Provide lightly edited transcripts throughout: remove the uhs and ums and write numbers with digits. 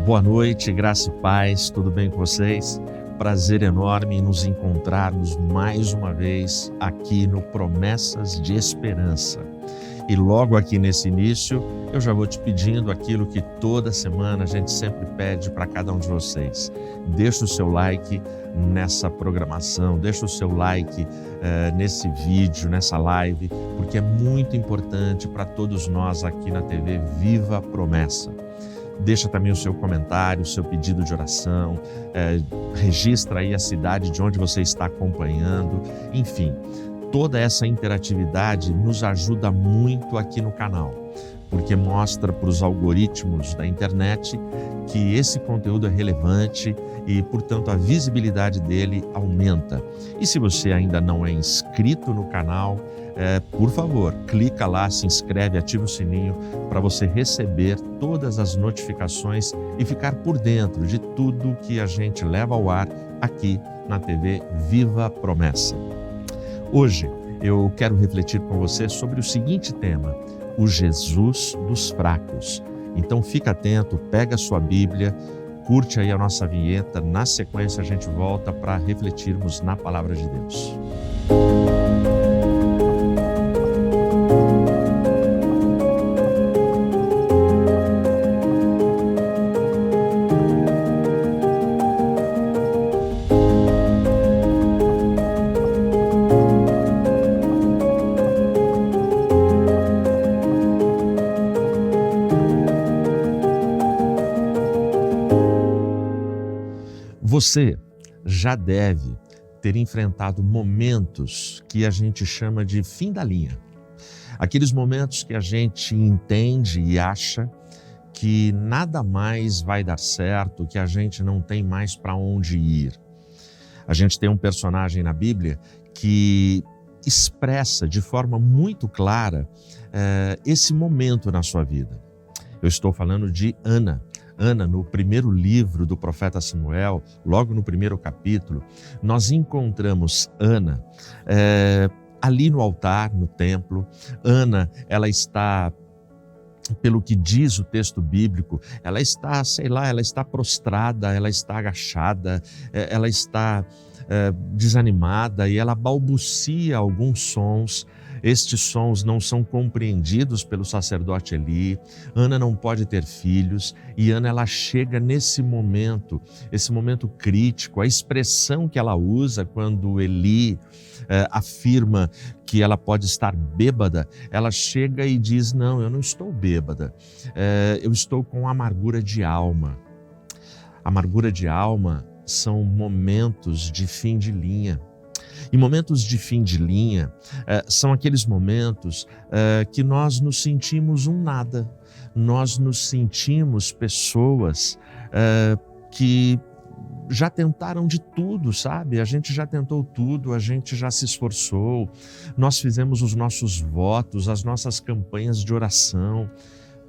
Boa noite, graça e paz, tudo bem com vocês? Prazer enorme em nos encontrarmos mais uma vez aqui no Promessas de Esperança. E logo aqui nesse início, eu já vou te pedindo aquilo que toda semana a gente sempre pede para cada um de vocês. Deixa o seu like nessa programação, deixa o seu like nesse vídeo, nessa live, porque é muito importante para todos nós aqui na TV Viva a Promessa. Deixa também o seu comentário, o seu pedido de oração, registra aí a cidade de onde você está acompanhando, enfim. Toda essa interatividade nos ajuda muito aqui no canal, porque mostra para os algoritmos da internet que esse conteúdo é relevante e, portanto, a visibilidade dele aumenta. E se você ainda não é inscrito no canal, por favor, clica lá, se inscreve, ativa o sininho para você receber todas as notificações e ficar por dentro de tudo que a gente leva ao ar aqui na TV Viva a Promessa. Hoje eu quero refletir com você sobre o seguinte tema: o Jesus dos fracos. Então fica atento, pega a sua Bíblia, curte aí a nossa vinheta, na sequência a gente volta para refletirmos na Palavra de Deus. Você já deve ter enfrentado momentos que a gente chama de fim da linha. Aqueles momentos que a gente entende e acha que nada mais vai dar certo, que a gente não tem mais para onde ir. A gente tem um personagem na Bíblia que expressa de forma muito clara esse momento na sua vida. Eu estou falando de Ana. Ana, no primeiro livro do profeta Samuel, logo no primeiro capítulo, nós encontramos Ana ali no altar, no templo. Ana, ela está, pelo que diz o texto bíblico, ela está, ela está prostrada, ela está agachada, ela está desanimada e ela balbucia alguns sons. Estes sons não são compreendidos pelo sacerdote Eli. Ana não pode ter filhos e Ana, ela chega nesse momento, esse momento crítico. A expressão que ela usa quando Eli afirma que ela pode estar bêbada, ela chega e diz: não, eu não estou bêbada, eu estou com amargura de alma. Amargura de alma são momentos de fim de linha. E momentos de fim de linha são aqueles momentos que nós nos sentimos um nada. Nós nos sentimos pessoas que já tentaram de tudo, sabe? A gente já tentou tudo, a gente já se esforçou, nós fizemos os nossos votos, as nossas campanhas de oração,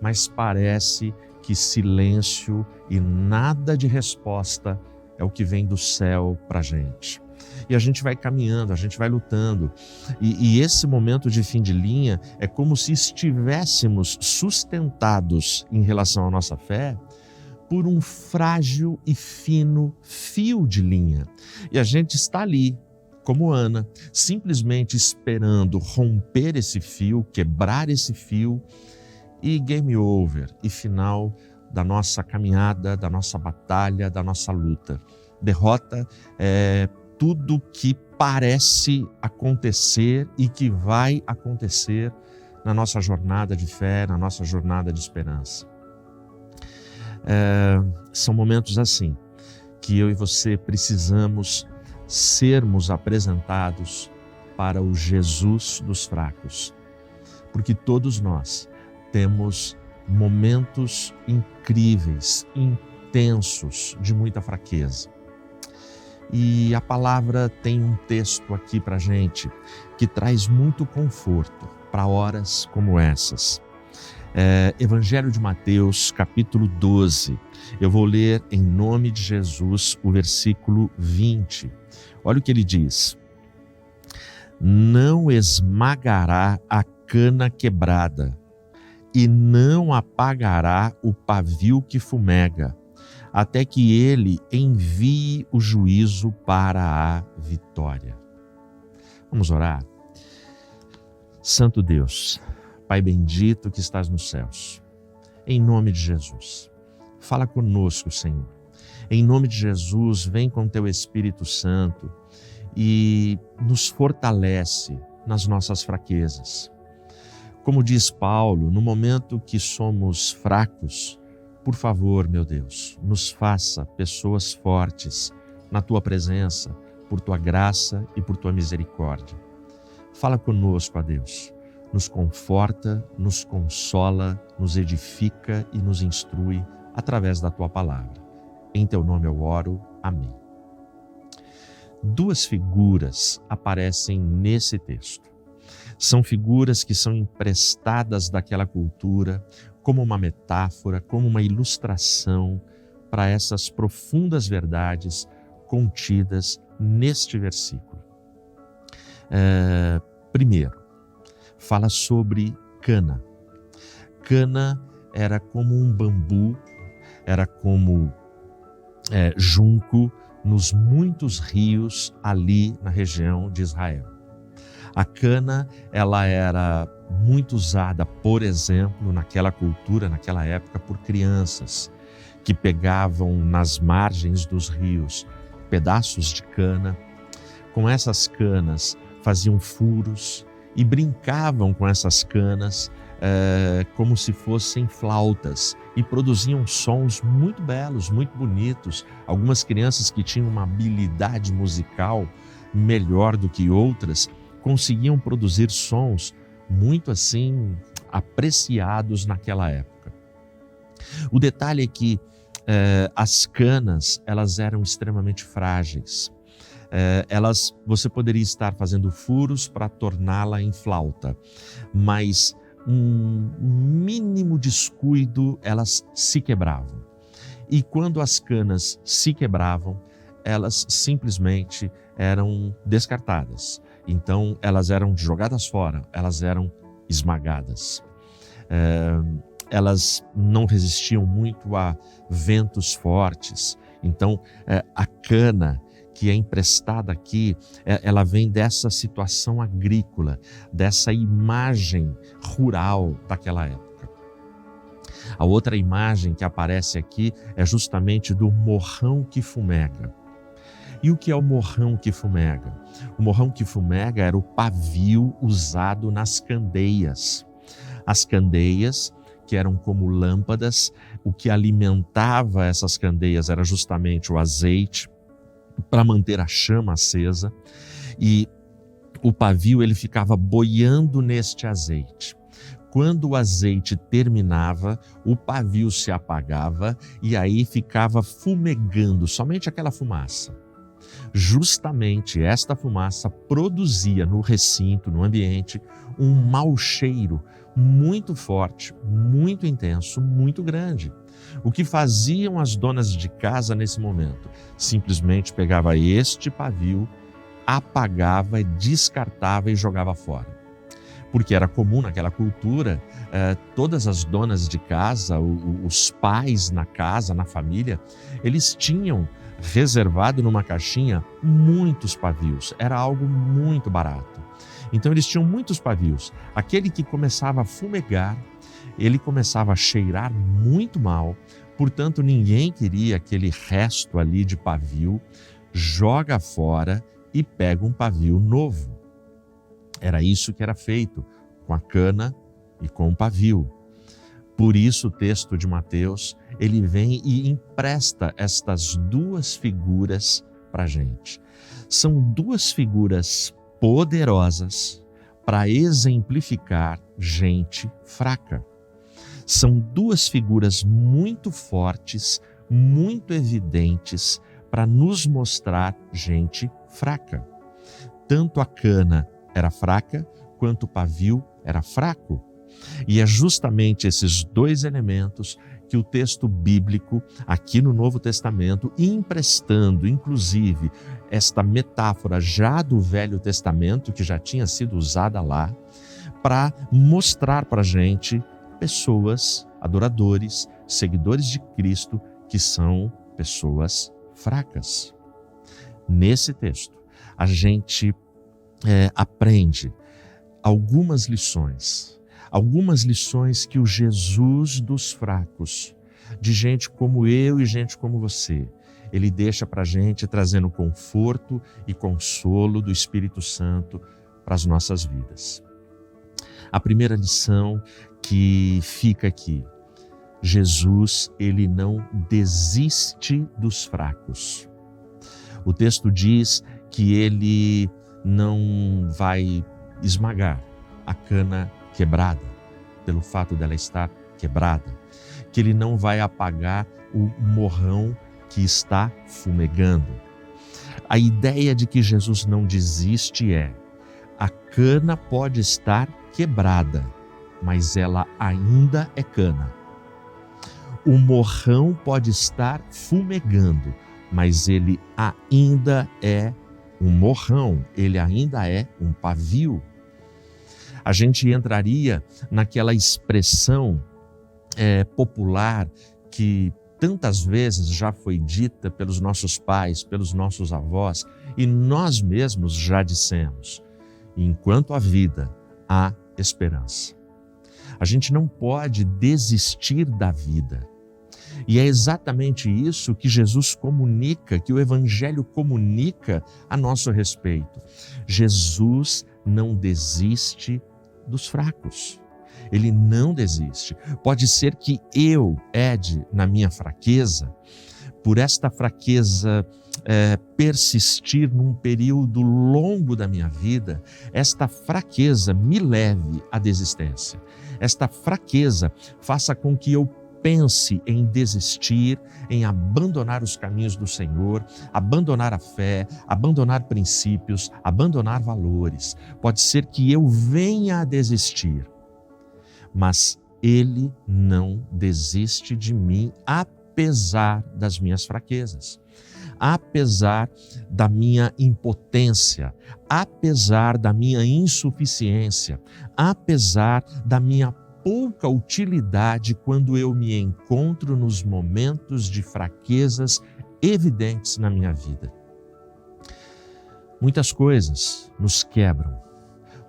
mas parece que silêncio e nada de resposta é o que vem do céu para a gente. E a gente vai caminhando, a gente vai lutando. E esse momento de fim de linha é como se estivéssemos sustentados em relação à nossa fé por um frágil e fino fio de linha. E a gente está ali, como Ana, simplesmente esperando romper esse fio, quebrar esse fio e game over, e final da nossa caminhada, da nossa batalha, da nossa luta. Derrota é tudo que parece acontecer e que vai acontecer na nossa jornada de fé, na nossa jornada de esperança. São momentos assim que eu e você precisamos sermos apresentados para o Jesus dos fracos, porque todos nós temos momentos incríveis, intensos, de muita fraqueza. E a palavra tem um texto aqui para a gente que traz muito conforto para horas como essas. Evangelho de Mateus, capítulo 12. Eu vou ler em nome de Jesus o versículo 20. Olha o que ele diz: não esmagará a cana quebrada e não apagará o pavio que fumega, até que ele envie o juízo para a vitória. Vamos orar? Santo Deus, Pai bendito que estás nos céus, em nome de Jesus, fala conosco, Senhor. Em nome de Jesus, vem com teu Espírito Santo e nos fortalece nas nossas fraquezas. Como diz Paulo, no momento que somos fracos, por favor, meu Deus, nos faça pessoas fortes na tua presença, por tua graça e por tua misericórdia. Fala conosco, ó Deus, nos conforta, nos consola, nos edifica e nos instrui através da tua palavra. Em teu nome eu oro. Amém. Duas figuras aparecem nesse texto. São figuras que são emprestadas daquela cultura como uma metáfora, como uma ilustração para essas profundas verdades contidas neste versículo. Primeiro, fala sobre cana. Cana era como um bambu, era como junco nos muitos rios ali na região de Israel. A cana, ela era muito usada, por exemplo, naquela cultura, naquela época, por crianças que pegavam nas margens dos rios pedaços de cana. Com essas canas faziam furos e brincavam com essas canas como se fossem flautas e produziam sons muito belos, muito bonitos. Algumas crianças que tinham uma habilidade musical melhor do que outras conseguiam produzir sons muito assim apreciados naquela época. O detalhe é que as canas, elas eram extremamente frágeis. Você poderia estar fazendo furos para torná-la em flauta, mas um mínimo descuido, elas se quebravam. E quando as canas se quebravam, elas simplesmente eram descartadas. Então, elas eram jogadas fora, elas eram esmagadas. Elas não resistiam muito a ventos fortes. Então, a cana que é emprestada aqui, ela vem dessa situação agrícola, dessa imagem rural daquela época. A outra imagem que aparece aqui é justamente do morrão que fumega. E o que é o morrão que fumega? O morrão que fumega era o pavio usado nas candeias. As candeias, que eram como lâmpadas, o que alimentava essas candeias era justamente o azeite, para manter a chama acesa, e o pavio ele ficava boiando neste azeite. Quando o azeite terminava, o pavio se apagava e aí ficava fumegando somente aquela fumaça. Justamente esta fumaça produzia no recinto, no ambiente, um mau cheiro muito forte, muito intenso, muito grande. O que faziam as donas de casa nesse momento? Simplesmente pegava este pavio, apagava, descartava e jogava fora. Porque era comum naquela cultura, todas as donas de casa, os pais na casa, na família, eles tinham reservado numa caixinha muitos pavios. Era algo muito barato. Então eles tinham muitos pavios. Aquele que começava a fumegar, ele começava a cheirar muito mal, portanto ninguém queria aquele resto ali de pavio, joga fora e pega um pavio novo. Era isso que era feito com a cana e com o pavio. Por isso o texto de Mateus, ele vem e empresta estas duas figuras para a gente. São duas figuras poderosas para exemplificar gente fraca. São duas figuras muito fortes, muito evidentes para nos mostrar gente fraca. Tanto a cana era fraca, quanto o pavio era fraco. E é justamente esses dois elementos que o texto bíblico, aqui no Novo Testamento, emprestando, inclusive, esta metáfora já do Velho Testamento, que já tinha sido usada lá, para mostrar para a gente pessoas, adoradores, seguidores de Cristo, que são pessoas fracas. Nesse texto, a gente aprende algumas lições que o Jesus dos fracos, de gente como eu e gente como você, ele deixa para a gente, trazendo conforto e consolo do Espírito Santo para as nossas vidas. A primeira lição que fica aqui: Jesus, ele não desiste dos fracos. O texto diz que ele não vai esmagar a cana quebrada, pelo fato dela estar quebrada, que ele não vai apagar o morrão que está fumegando. A ideia de que Jesus não desiste é: a cana pode estar quebrada, mas ela ainda é cana. O morrão pode estar fumegando, mas ele ainda é um morrão, ele ainda é um pavio. A gente entraria naquela expressão popular que tantas vezes já foi dita pelos nossos pais, pelos nossos avós, e nós mesmos já dissemos: enquanto há vida, há esperança. A gente não pode desistir da vida. E é exatamente isso que Jesus comunica, que o Evangelho comunica a nosso respeito. Jesus não desiste dos fracos. Ele não desiste. Pode ser que eu, Ed, na minha fraqueza, por esta fraqueza persistir num período longo da minha vida, esta fraqueza me leve à desistência. Esta fraqueza faça com que eu pense em desistir, em abandonar os caminhos do Senhor, abandonar a fé, abandonar princípios, abandonar valores. Pode ser que eu venha a desistir, mas Ele não desiste de mim, apesar das minhas fraquezas, apesar da minha impotência, apesar da minha insuficiência, apesar da minha pouca utilidade quando eu me encontro nos momentos de fraquezas evidentes na minha vida. Muitas coisas nos quebram,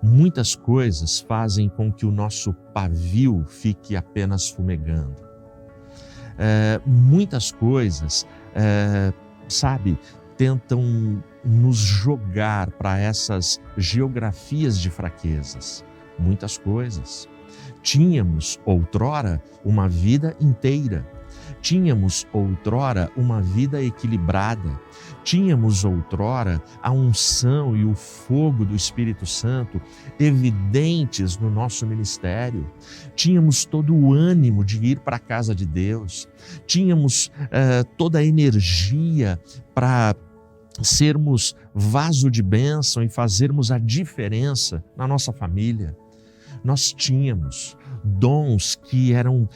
muitas coisas fazem com que o nosso pavio fique apenas fumegando. Muitas coisas, tentam nos jogar para essas geografias de fraquezas. Muitas coisas. Tínhamos outrora uma vida inteira, tínhamos outrora uma vida equilibrada, tínhamos outrora a unção e o fogo do Espírito Santo evidentes no nosso ministério, tínhamos todo o ânimo de ir para a casa de Deus, tínhamos toda a energia para sermos vaso de bênção e fazermos a diferença na nossa família. Nós tínhamos dons que eram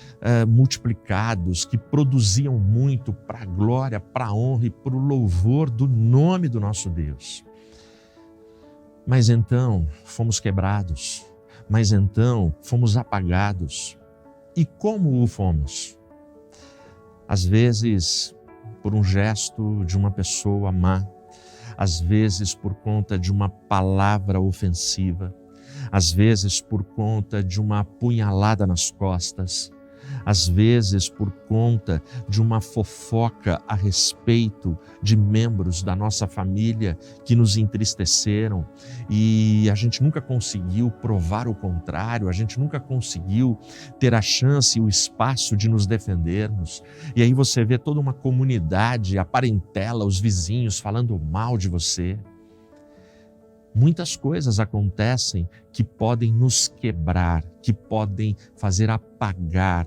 multiplicados, que produziam muito para a glória, para a honra e para o louvor do nome do nosso Deus. Mas então fomos quebrados, mas então fomos apagados. E como o fomos? Às vezes por um gesto de uma pessoa má, às vezes por conta de uma palavra ofensiva, às vezes por conta de uma apunhalada nas costas, às vezes por conta de uma fofoca a respeito de membros da nossa família que nos entristeceram e a gente nunca conseguiu provar o contrário, a gente nunca conseguiu ter a chance e o espaço de nos defendermos. E aí você vê toda uma comunidade, a parentela, os vizinhos falando mal de você. Muitas coisas acontecem que podem nos quebrar, que podem fazer apagar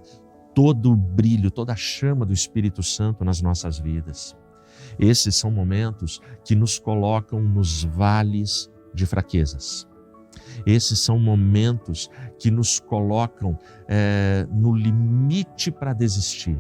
todo o brilho, toda a chama do Espírito Santo nas nossas vidas. Esses são momentos que nos colocam nos vales de fraquezas. Esses são momentos que nos colocam no limite para desistir.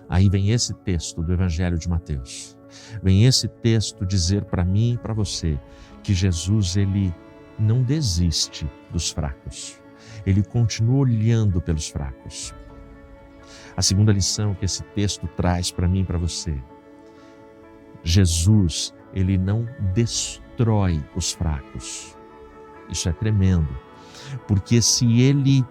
Aí vem esse texto do Evangelho de Mateus. Vem esse texto dizer para mim e para você que Jesus, ele não desiste dos fracos. Ele continua olhando pelos fracos. A segunda lição que esse texto traz para mim e para você: Jesus, ele não destrói os fracos. Isso é tremendo, porque se ele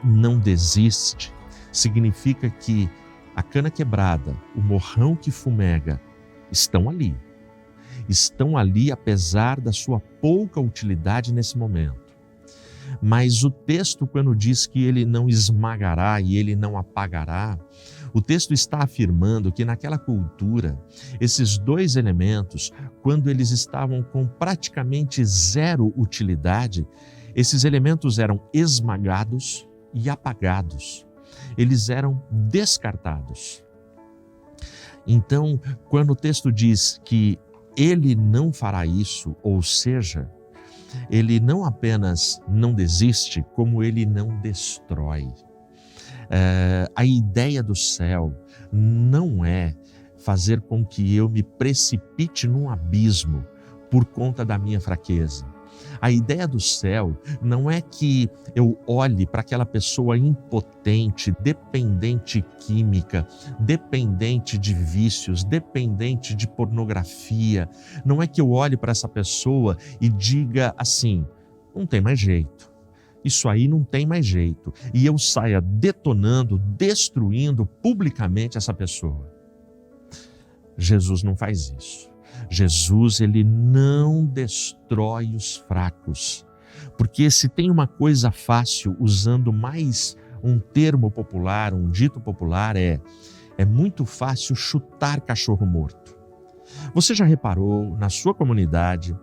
não desiste, significa que a cana quebrada, o morrão que fumega, estão ali. Estão ali apesar da sua pouca utilidade nesse momento. Mas o texto, quando diz que ele não esmagará e ele não apagará, o texto está afirmando que naquela cultura, esses dois elementos, quando eles estavam com praticamente zero utilidade, esses elementos eram esmagados e apagados. Eles eram descartados. Então, quando o texto diz que ele não fará isso, ou seja, ele não apenas não desiste, como ele não destrói. A ideia do céu não é fazer com que eu me precipite num abismo por conta da minha fraqueza. A ideia do céu não é que eu olhe para aquela pessoa impotente, dependente química, dependente de vícios, dependente de pornografia. Não é que eu olhe para essa pessoa e diga assim: não tem mais jeito. Isso aí não tem mais jeito. E eu saia detonando, destruindo publicamente essa pessoa. Jesus não faz isso. Jesus, ele não destrói os fracos, porque se tem uma coisa fácil, usando mais um termo popular, um dito popular, é muito fácil chutar cachorro morto. Você já reparou na sua comunidade,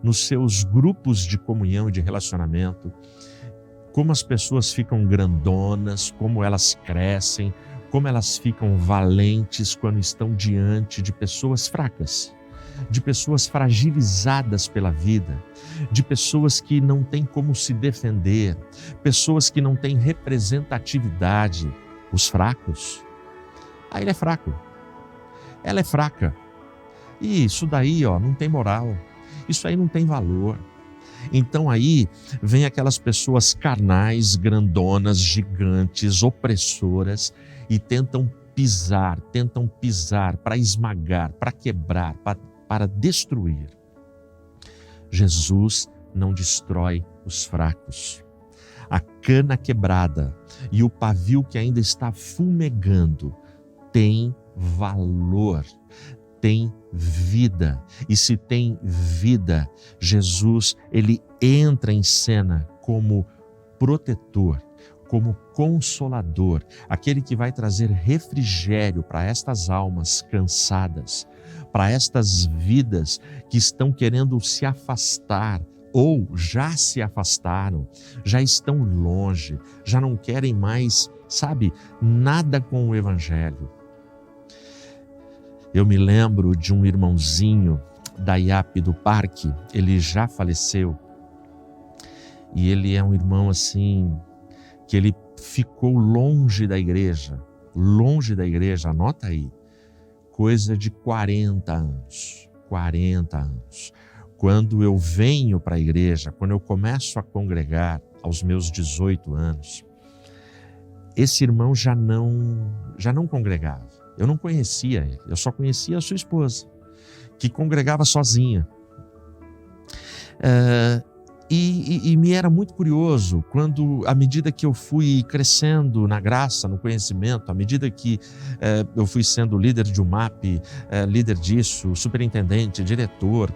nos seus grupos de comunhão e de relacionamento, como as pessoas ficam grandonas, como elas crescem, como elas ficam valentes quando estão diante de pessoas fracas? De pessoas fragilizadas pela vida, de pessoas que não têm como se defender, pessoas que não têm representatividade. Os fracos. Ele é fraco, ela é fraca. E isso daí não tem moral, isso aí não tem valor. Então aí vem aquelas pessoas carnais, grandonas, gigantes, opressoras e tentam pisar para esmagar, para quebrar, para destruir. Jesus não destrói os fracos. A cana quebrada e o pavio que ainda está fumegando tem valor, tem vida. E se tem vida, Jesus, ele entra em cena como protetor, como consolador, aquele que vai trazer refrigério para estas almas cansadas, para estas vidas que estão querendo se afastar ou já se afastaram, já estão longe, já não querem mais, nada com o Evangelho. Eu me lembro de um irmãozinho da IAP do Parque, ele já faleceu, e ele é um irmão assim, que ele ficou longe da igreja, anota aí, coisa de 40 anos. Quando eu venho para a igreja, quando eu começo a congregar aos meus 18 anos, esse irmão já não congregava. Eu não conhecia ele, eu só conhecia a sua esposa, que congregava sozinha. E me era muito curioso quando, à medida que eu fui crescendo na graça, no conhecimento, à medida que eu fui sendo líder de UMAP, líder disso, superintendente, diretor,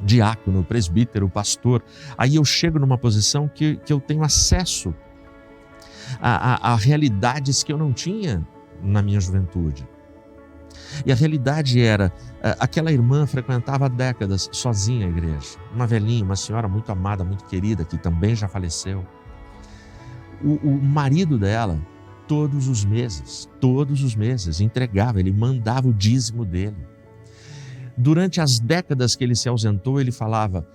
diácono, presbítero, pastor, aí eu chego numa posição que eu tenho acesso a realidades que eu não tinha na minha juventude. E a realidade era, aquela irmã frequentava há décadas sozinha a igreja. Uma velhinha, uma senhora muito amada, muito querida, que também já faleceu. O marido dela, todos os meses, entregava, ele mandava o dízimo dele. Durante as décadas que ele se ausentou, ele falava: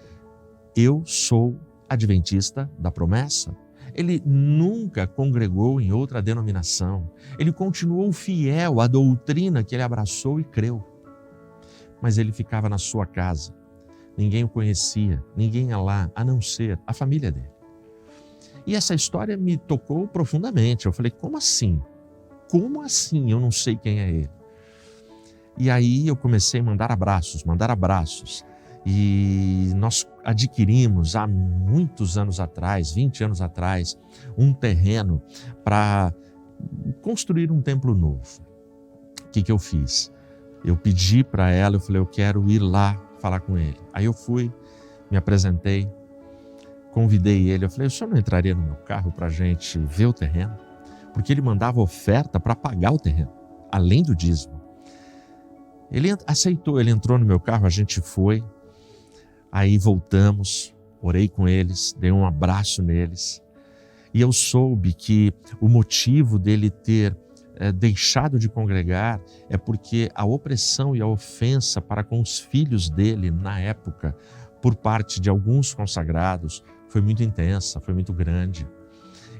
eu sou adventista da promessa. Ele nunca congregou em outra denominação. Ele continuou fiel à doutrina que ele abraçou e creu. Mas ele ficava na sua casa. Ninguém o conhecia, ninguém ia lá, a não ser a família dele. E essa história me tocou profundamente. Eu falei: como assim? como assim eu não sei quem é ele? E aí eu comecei a mandar abraços. E nós adquirimos há muitos anos atrás, 20 anos atrás, um terreno para construir um templo novo. O que eu fiz? Eu pedi para ela, eu falei, eu quero ir lá falar com ele. Aí eu fui, me apresentei, convidei ele, eu falei, o senhor não entraria no meu carro para a gente ver o terreno? Porque ele mandava oferta para pagar o terreno, além do dízimo. Ele aceitou, ele entrou no meu carro, a gente foi, aí voltamos, orei com eles, dei um abraço neles, e eu soube que o motivo dele ter deixado de congregar é porque a opressão e a ofensa para com os filhos dele na época, por parte de alguns consagrados, foi muito intensa, foi muito grande.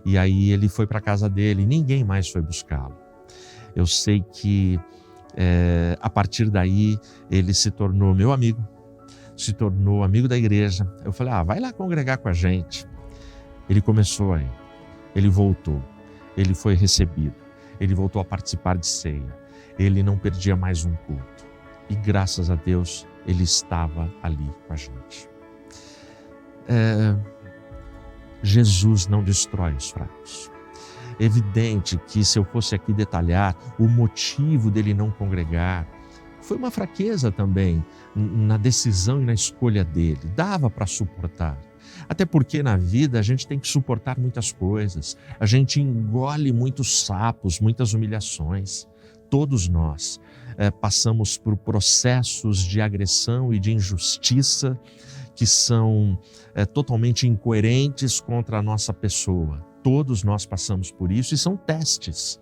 E aí ele foi para a casa dele e ninguém mais foi buscá-lo. Eu sei que a partir daí ele se tornou meu amigo, se tornou amigo da igreja. Eu falei, vai lá congregar com a gente. Ele começou aí, ele voltou, ele foi recebido, ele voltou a participar de ceia, ele não perdia mais um culto. E graças a Deus ele estava ali com a gente. Jesus não destrói os fracos. É evidente que se eu fosse aqui detalhar o motivo dele não congregar, foi uma fraqueza também na decisão e na escolha dele. Dava para suportar. Até porque na vida a gente tem que suportar muitas coisas. A gente engole muitos sapos, muitas humilhações. Todos nós passamos por processos de agressão e de injustiça que são totalmente incoerentes contra a nossa pessoa. Todos nós passamos por isso e são testes.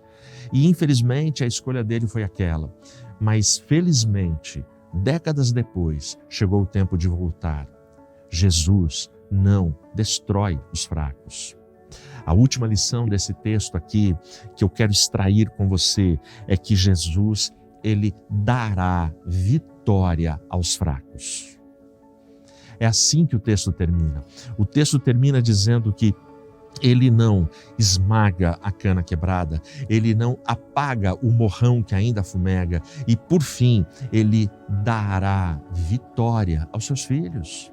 E infelizmente a escolha dele foi aquela. Mas felizmente, décadas depois, chegou o tempo de voltar. Jesus não destrói os fracos. A última lição desse texto aqui, que eu quero extrair com você, é que Jesus, ele dará vitória aos fracos. É assim que o texto termina. O texto termina dizendo que ele não esmaga a cana quebrada, ele não apaga o morrão que ainda fumega e, por fim, ele dará vitória aos seus filhos.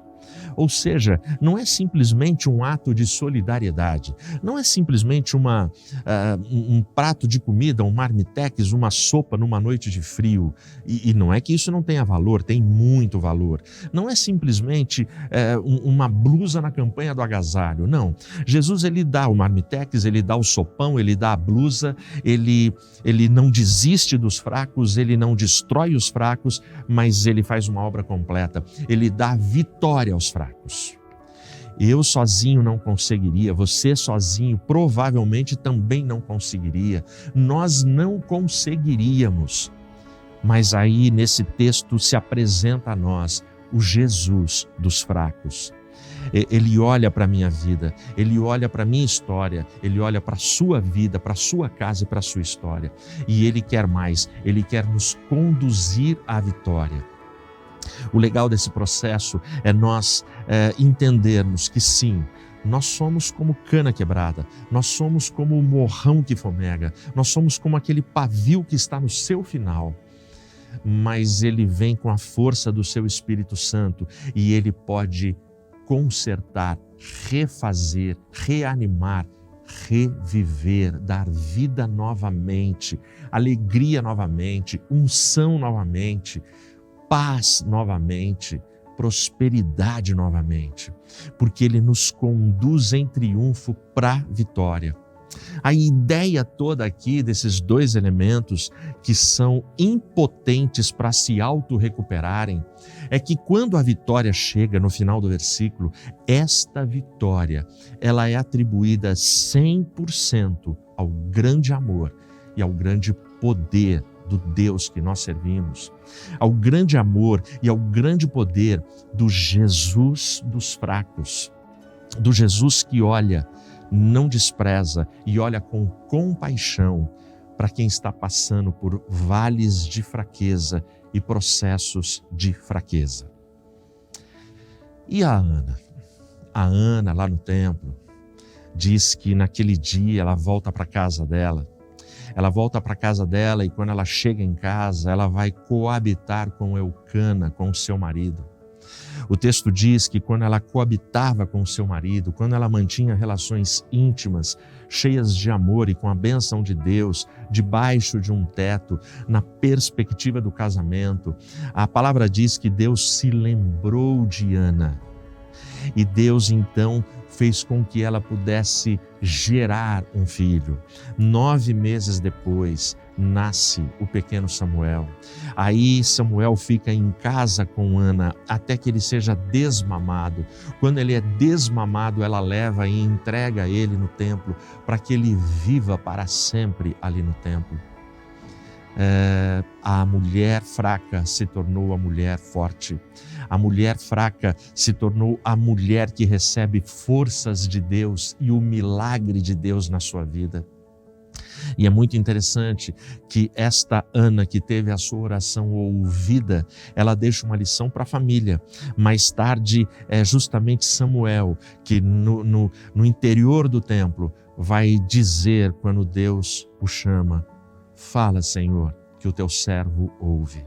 Ou seja, não é simplesmente um ato de solidariedade, não é simplesmente um prato de comida, um marmitex, uma sopa numa noite de frio. E não é que isso não tenha valor, tem muito valor. Não é simplesmente uma blusa na campanha do agasalho, não. Jesus, ele dá o marmitex, ele dá o sopão, ele dá a blusa, ele não desiste dos fracos, ele não destrói os fracos, mas ele faz uma obra completa. Ele dá vitória aos fracos. Eu sozinho não conseguiria, você sozinho provavelmente também não conseguiria, nós não conseguiríamos. Mas aí nesse texto se apresenta a nós o Jesus dos fracos. Ele olha para a minha vida, ele olha para a minha história, ele olha para a sua vida, para a sua casa e para a sua história. E ele quer mais, ele quer nos conduzir à vitória. O legal desse processo é nós entendermos que sim, nós somos como cana quebrada, nós somos como o morrão que fomega, nós somos como aquele pavio que está no seu final, mas ele vem com a força do seu Espírito Santo e ele pode consertar, refazer, reanimar, reviver, dar vida novamente, alegria novamente, unção novamente, paz novamente, prosperidade novamente, porque ele nos conduz em triunfo para a vitória. A ideia toda aqui desses dois elementos que são impotentes para se auto-recuperarem é que quando a vitória chega no final do versículo, esta vitória ela é atribuída 100% ao grande amor e ao grande poder do Deus que nós servimos, ao grande amor e ao grande poder do Jesus dos fracos, do Jesus que olha, não despreza e olha com compaixão para quem está passando por vales de fraqueza e processos de fraqueza. E a Ana? A Ana, lá no templo, diz que naquele dia ela volta para a casa dela. Ela volta para a casa dela e quando ela chega em casa, ela vai coabitar com Eucana, com o seu marido. O texto diz que quando ela coabitava com o seu marido, quando ela mantinha relações íntimas, cheias de amor e com a bênção de Deus, debaixo de um teto, na perspectiva do casamento, a palavra diz que Deus se lembrou de Ana. E Deus então fez com que ela pudesse gerar um filho. 9 meses depois, nasce o pequeno Samuel. Aí Samuel fica em casa com Ana até que ele seja desmamado. Quando ele é desmamado, ela leva e entrega ele no templo para que ele viva para sempre ali no templo. A mulher fraca se tornou a mulher forte. A mulher fraca se tornou a mulher que recebe forças de Deus e o milagre de Deus na sua vida. E é muito interessante que esta Ana, que teve a sua oração ouvida, ela deixa uma lição para a família. Mais tarde, é justamente Samuel, que no interior do templo vai dizer quando Deus o chama: fala, Senhor, que o teu servo ouve.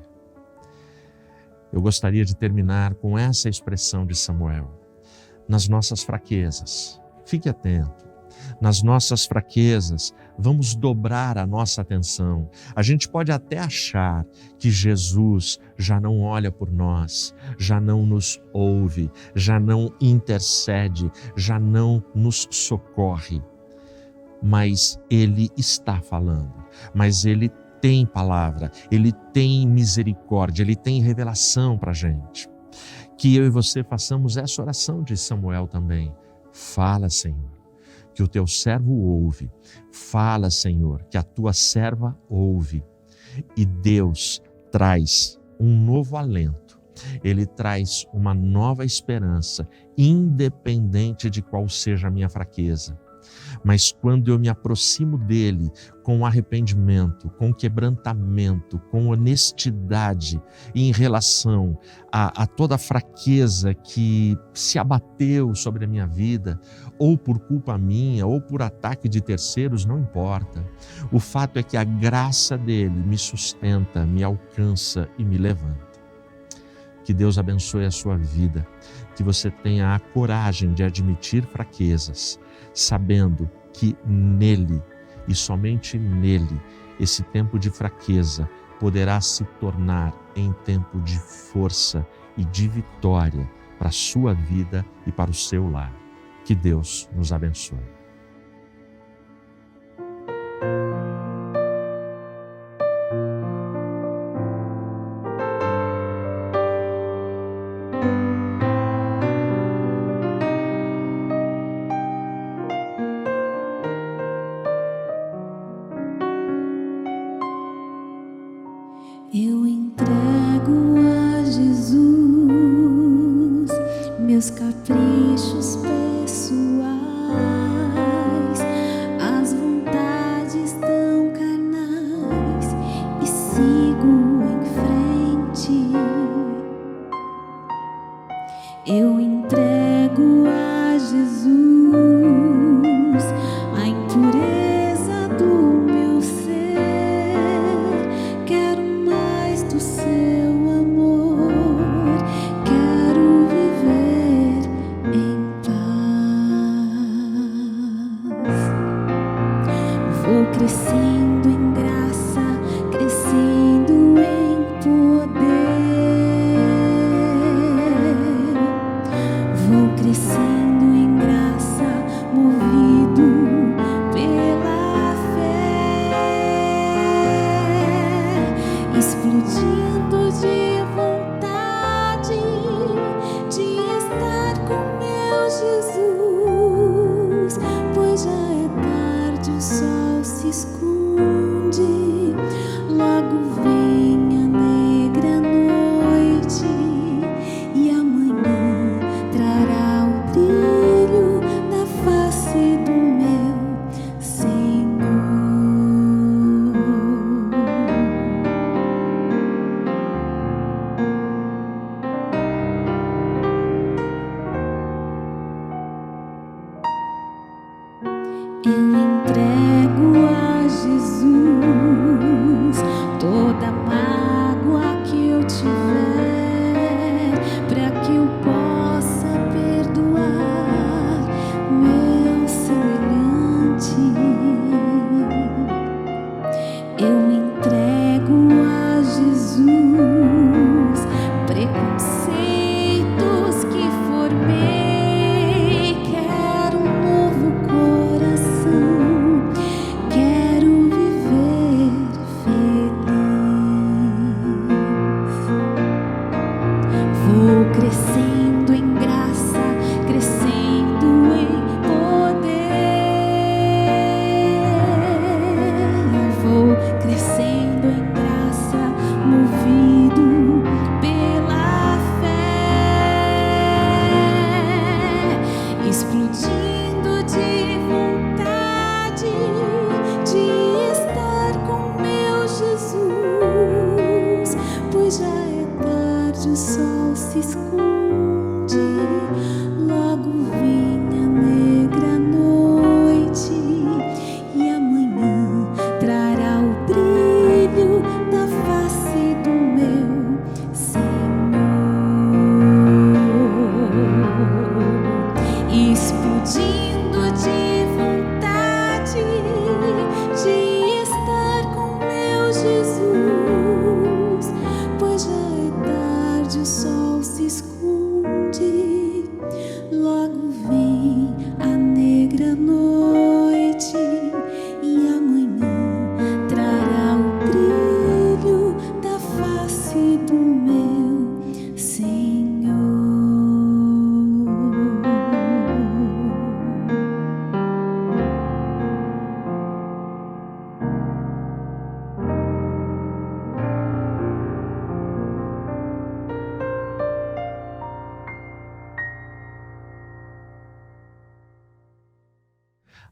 Eu gostaria de terminar com essa expressão de Samuel. Nas nossas fraquezas, fique atento. Nas nossas fraquezas, vamos dobrar a nossa atenção. A gente pode até achar que Jesus já não olha por nós, já não nos ouve, já não intercede, já não nos socorre. Mas Ele está falando, mas Ele tem palavra, Ele tem misericórdia, Ele tem revelação para a gente. Que eu e você façamos essa oração de Samuel também. Fala, Senhor, que o teu servo ouve. Fala, Senhor, que a tua serva ouve. E Deus traz um novo alento. Ele traz uma nova esperança, independente de qual seja a minha fraqueza. Mas quando eu me aproximo dele com arrependimento, com quebrantamento, com honestidade em relação a toda a fraqueza que se abateu sobre a minha vida, ou por culpa minha, ou por ataque de terceiros, não importa. O fato é que a graça dele me sustenta, me alcança e me levanta. Que Deus abençoe a sua vida, que você tenha a coragem de admitir fraquezas, sabendo que nele e somente nele esse tempo de fraqueza poderá se tornar em tempo de força e de vitória para a sua vida e para o seu lar. Que Deus nos abençoe. Eu entrego a Jesus meus caprichos pessoais, as vontades tão carnais, e sigo em frente. Eu entrego a Jesus a impureza do meu ser. Quero mais do seu amor, quero viver em paz. Vou crescendo em graça, crescendo em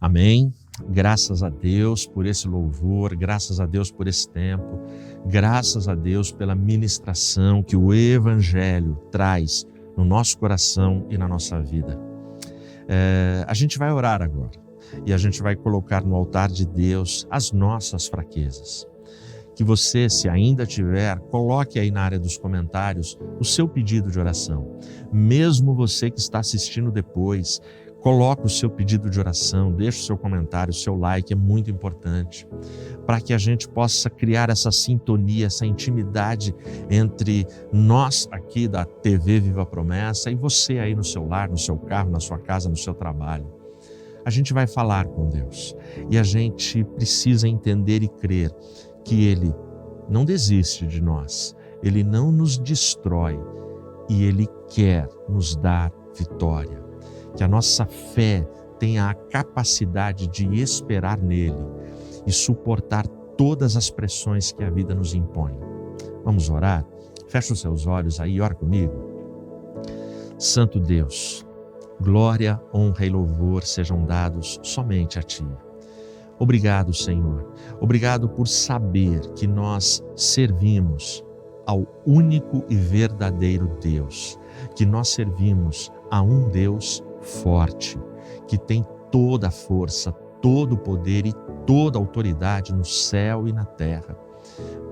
Amém? Graças a Deus por esse louvor, graças a Deus por esse tempo, graças a Deus pela ministração que o Evangelho traz no nosso coração e na nossa vida. A gente vai orar agora e a gente vai colocar no altar de Deus as nossas fraquezas. Que você, se ainda tiver, coloque aí na área dos comentários o seu pedido de oração. Mesmo você que está assistindo depois, coloque o seu pedido de oração, deixe o seu comentário, o seu like, é muito importante, para que a gente possa criar essa sintonia, essa intimidade entre nós aqui da TV Viva a Promessa e você aí no seu lar, no seu carro, na sua casa, no seu trabalho. A gente vai falar com Deus e a gente precisa entender e crer que Ele não desiste de nós, Ele não nos destrói e Ele quer nos dar vitória. Que a nossa fé tenha a capacidade de esperar nele e suportar todas as pressões que a vida nos impõe. Vamos orar? Fecha os seus olhos aí e ora comigo. Santo Deus, glória, honra e louvor sejam dados somente a Ti. Obrigado, Senhor. Obrigado por saber que nós servimos ao único e verdadeiro Deus, que nós servimos a um Deus forte, que tem toda a força, todo o poder e toda a autoridade no céu e na terra.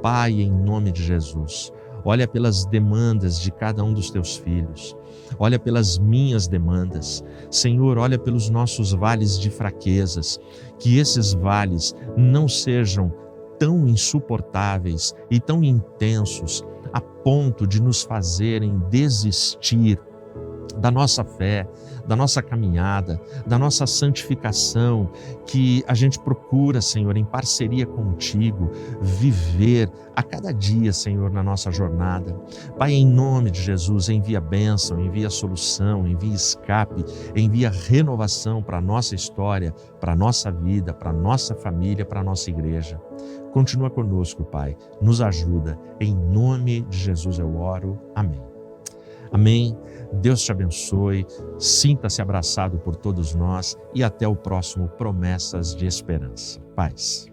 Pai, em nome de Jesus, olha pelas demandas de cada um dos Teus filhos, olha pelas minhas demandas. Senhor, olha pelos nossos vales de fraquezas, que esses vales não sejam tão insuportáveis e tão intensos a ponto de nos fazerem desistir da nossa fé, da nossa caminhada, da nossa santificação, que a gente procura, Senhor, em parceria contigo, viver a cada dia, Senhor, na nossa jornada. Pai, em nome de Jesus, envia bênção, envia solução, envia escape, envia renovação para a nossa história, para a nossa vida, para a nossa família, para a nossa igreja. Continua conosco, Pai, nos ajuda. Em nome de Jesus eu oro. Amém. Amém. Deus te abençoe, sinta-se abraçado por todos nós e até o próximo Promessas de Esperança. Paz.